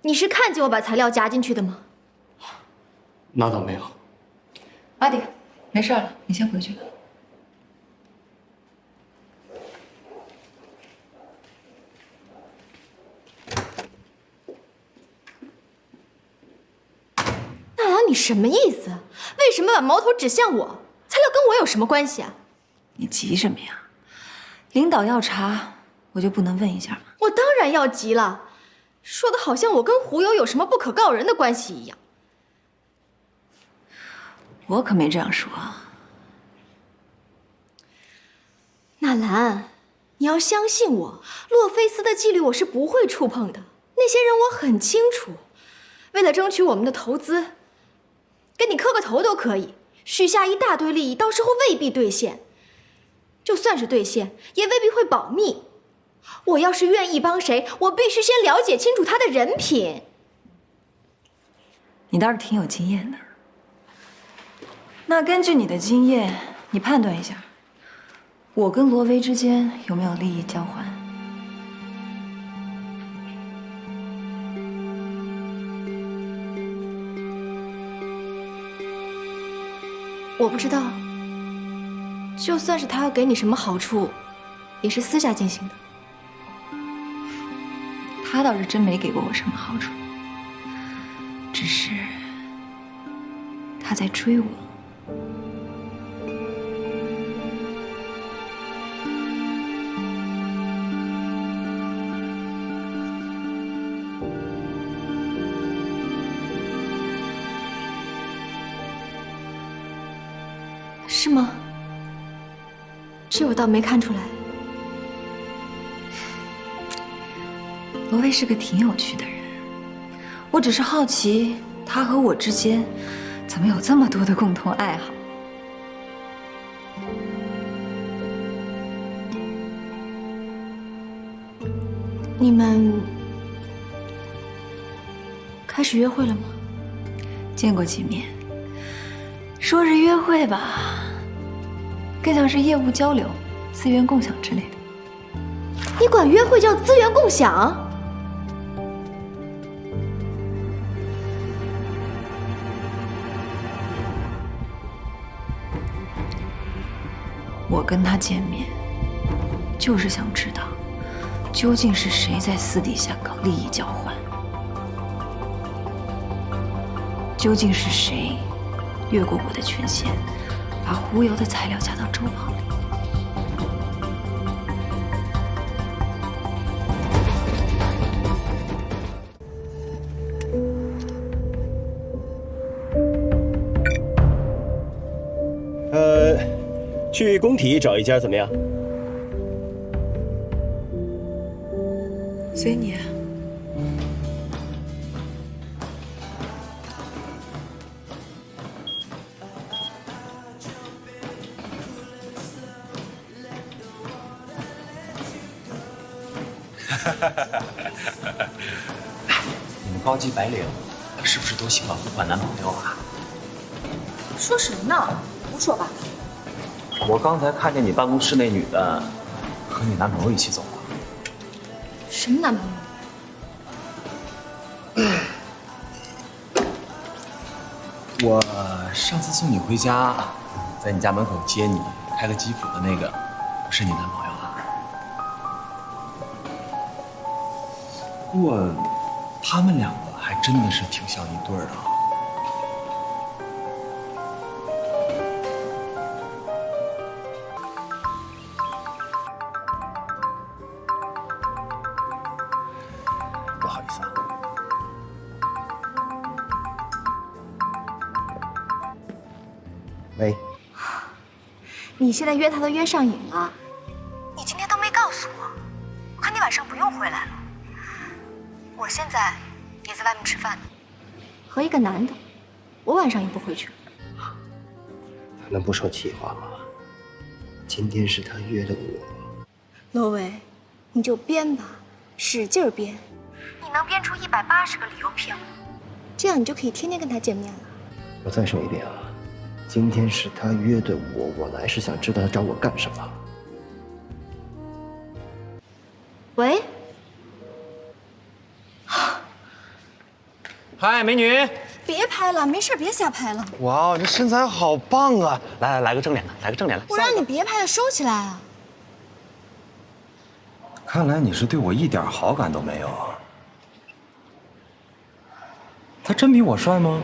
你是看见我把材料夹进去的吗？那倒没有。阿迪，没事了，你先回去吧。大郎，你什么意思？为什么把矛头指向我？材料跟我有什么关系啊？你急什么呀？领导要查，我就不能问一下吗？我当然要急了。说的好像我跟胡油有什么不可告人的关系一样。我可没这样说。纳兰，你要相信我，洛菲斯的纪律我是不会触碰的。那些人我很清楚，为了争取我们的投资，给你磕个头都可以，许下一大堆利益，到时候未必兑现。就算是兑现，也未必会保密。我要是愿意帮谁，我必须先了解清楚他的人品。你倒是挺有经验的。那根据你的经验，你判断一下，我跟罗威之间有没有利益交换？我不知道。就算是他要给你什么好处，也是私下进行的。他倒是真没给过我什么好处，只是他在追我。是吗？这我倒没看出来。罗威是个挺有趣的人，我只是好奇他和我之间怎么有这么多的共同爱好。你们开始约会了吗？见过几面，说是约会吧，更像是业务交流、资源共享之类的。你管约会叫资源共享？我跟他见面，就是想知道，究竟是谁在私底下搞利益交换，究竟是谁越过我的权限，把胡油的材料加到周报里。去工体找一家怎么样？随你。你们高级白领是不是都喜欢互换男朋友啊？说什么呢？胡说八道！我刚才看见你办公室那女的和你男朋友一起走了。什么男朋友？我上次送你回家，在你家门口接你，开个吉普的那个，是你男朋友啊？不过，他们两个还真的是挺像一对儿的。不好意思啊。喂，你现在约他都约上瘾了，你今天都没告诉我，我看你晚上不用回来了。我现在也在外面吃饭呢，和一个男的，我晚上也不回去。他能不说气话吗？今天是他约的我。罗维，你就编吧，使劲编，你能编出180个理由骗我，这样你就可以天天跟他见面了。我再说一遍啊，今天是他约的我，我来是想知道他找我干什么。喂，嗨，美女！别拍了，没事别瞎拍了。哇，你身材好棒啊！来个正脸的，来个正脸的。我让你别拍了，收起来啊！看来你是对我一点好感都没有。他真比我帅吗？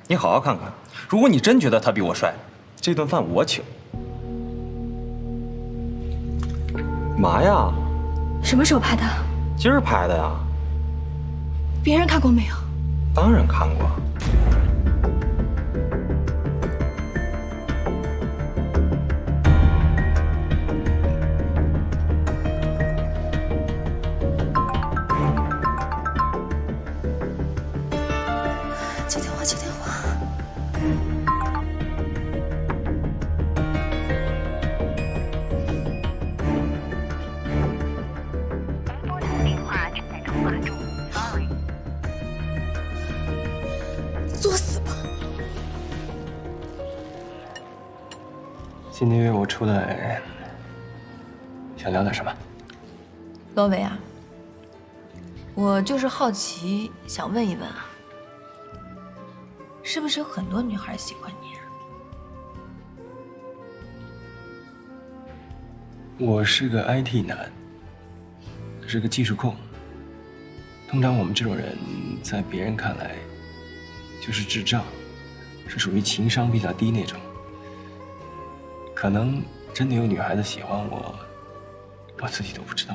你好好看看，如果你真觉得他比我帅，这顿饭我请。嘛呀？什么时候拍的？今儿拍的呀。别人看过没有？当然看过。接电话，接电话。作死吧！今天约我出来，想聊点什么？罗伟啊，我就是好奇，想问一问啊，是不是有很多女孩喜欢你啊？我是个 IT 男，是个技术控。通常我们这种人，在别人看来就是智障，是属于情商比较低那种。可能真的有女孩子喜欢我，我自己都不知道。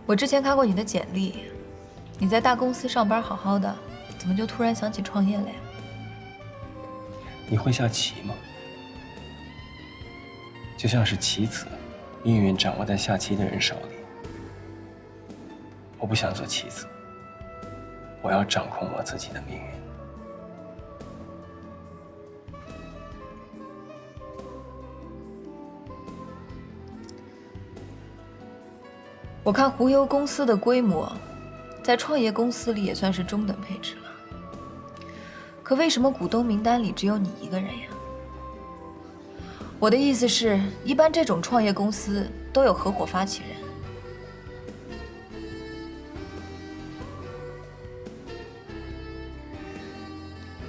我之前看过你的简历，你在大公司上班好好的，怎么就突然想起创业了呀？你会下棋吗？就像是棋子，命运掌握在下棋的人手里。我不想做棋子，我要掌控我自己的命运。我看胡油公司的规模，在创业公司里也算是中等配置了。可为什么股东名单里只有你一个人呀？我的意思是，一般这种创业公司都有合伙发起人。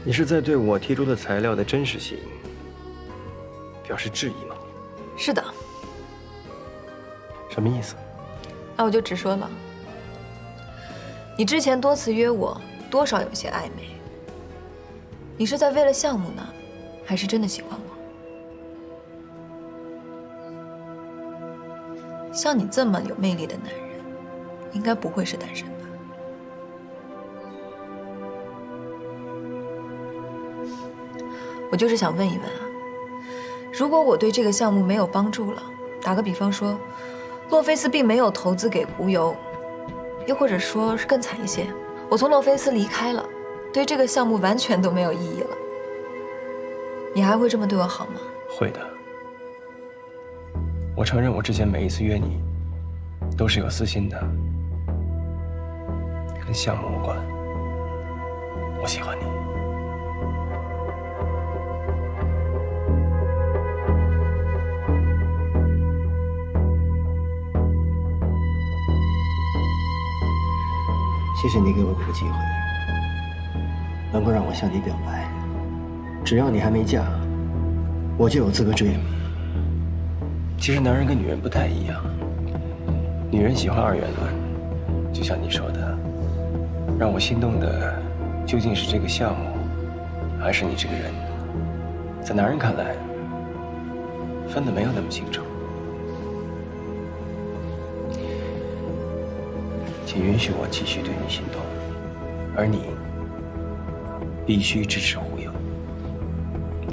你是在对我提出的材料的真实性表示质疑吗？是的。什么意思？那我就直说了。你之前多次约我，多少有些暧昧。你是在为了项目呢，还是真的喜欢我？像你这么有魅力的男人，应该不会是单身吧？我就是想问一问啊，如果我对这个项目没有帮助了，打个比方说，洛菲斯并没有投资给胡油，又或者说是更惨一些，我从洛菲斯离开了，对这个项目完全都没有意义了，你还会这么对我好吗？会的。我承认，我之前每一次约你，都是有私心的，跟项目无关。我喜欢你。谢谢你给我这个机会，能够让我向你表白。只要你还没嫁，我就有资格追你。其实男人跟女人不太一样，女人喜欢二元论，就像你说的，让我心动的究竟是这个项目，还是你这个人？在男人看来，分得没有那么清楚。请允许我继续对你心动，而你必须支持胡友，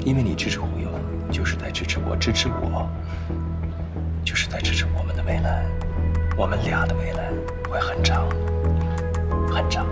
因为你支持胡友，就是在支持我，支持我，就是在支持我们的未来，我们俩的未来会很长，很长。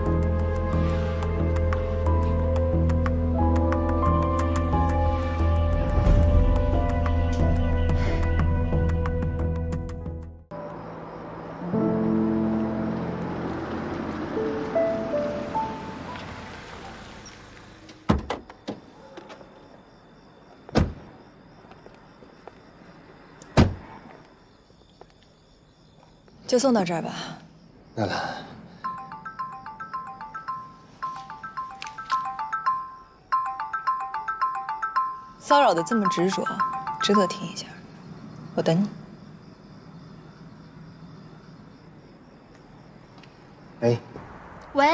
就送到这儿吧。那兰，骚扰的这么执着，值得听一下。我等你。喂。喂，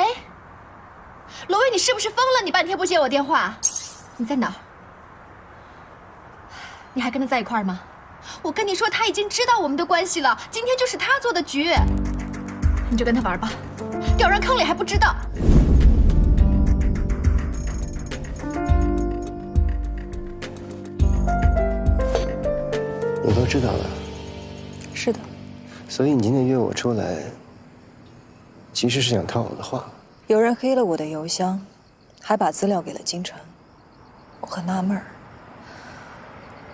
罗威，你是不是疯了？你半天不接我电话，你在哪儿？你还跟他在一块儿吗？我跟你说，他已经知道我们的关系了，今天就是他做的局，你就跟他玩吧，掉人坑里还不知道。你都知道了？是的。所以你今天约我出来，其实是想套我的话。有人黑了我的邮箱，还把资料给了京城，我很纳闷儿，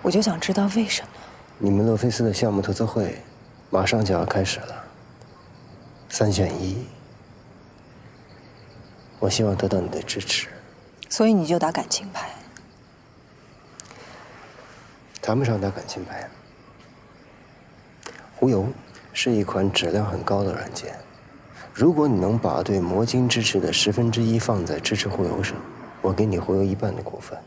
我就想知道为什么。你们洛菲斯的项目投资会马上就要开始了，3选1，我希望得到你的支持。所以你就打感情牌？谈不上打感情牌。胡游是一款质量很高的软件，如果你能把对魔晶支持的1/10放在支持胡游上，我给你胡游1半的股份，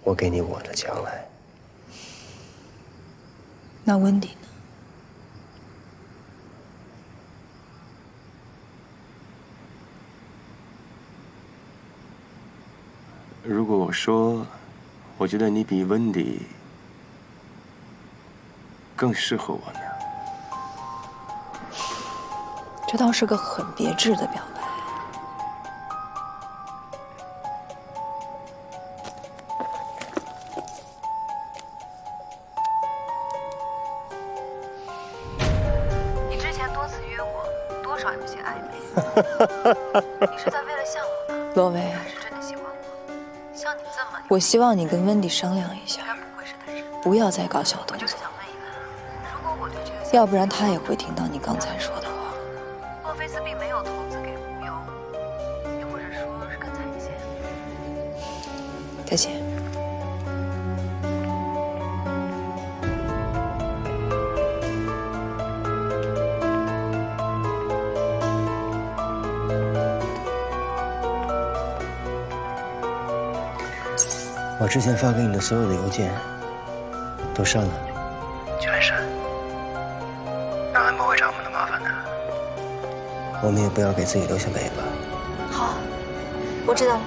我给你我的将来。那温迪呢？如果我说，我觉得你比温迪更适合我呢？这倒是个很别致的表白。你之前多次约我，多少有些暧昧。你是在为了项目呢？罗威，还是真的喜欢我？像你这么……我希望你跟温迪商量一下，不要再搞小动作。要不然他也会听到你刚才说的话。洛菲斯并没有投资给胡游，又或者说是更惨一些。再见。我之前发给你的所有的邮件都删了，全删。那兰不会找我们的麻烦的。我们也不要给自己留下尾巴。好，我知道了。